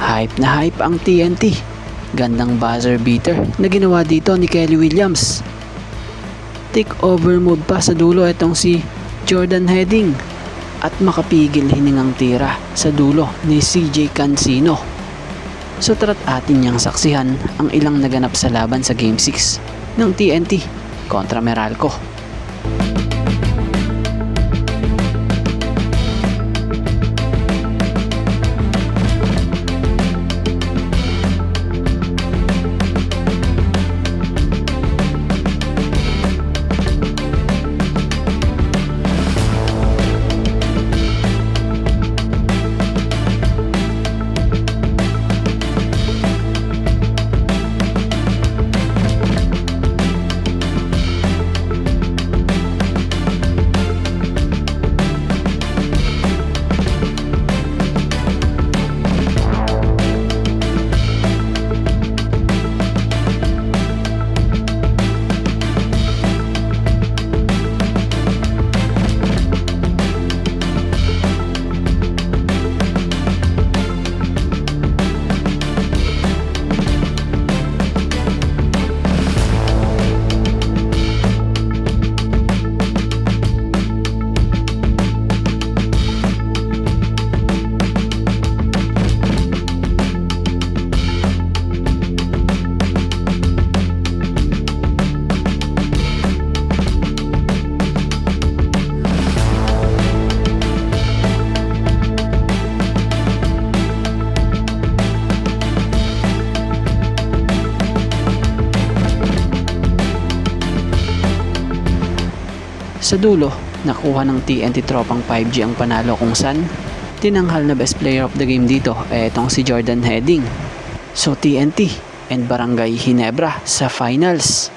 Hype na hype ang TNT. Gandang buzzer beater na ginawa dito ni Kelly Williams. Take over move pa sa dulo itong si Jordan Heading at makapigil hiningang tira sa dulo ni CJ Cancino. So tara't atin niyang saksihan ang ilang naganap sa laban sa Game 6 ng TNT kontra Meralco. Sa dulo, nakuha ng TNT tropang 5G ang panalo kung saan tinanghal na best player of the game dito ay itong si Jordan Heading. So TNT and Barangay Ginebra sa finals.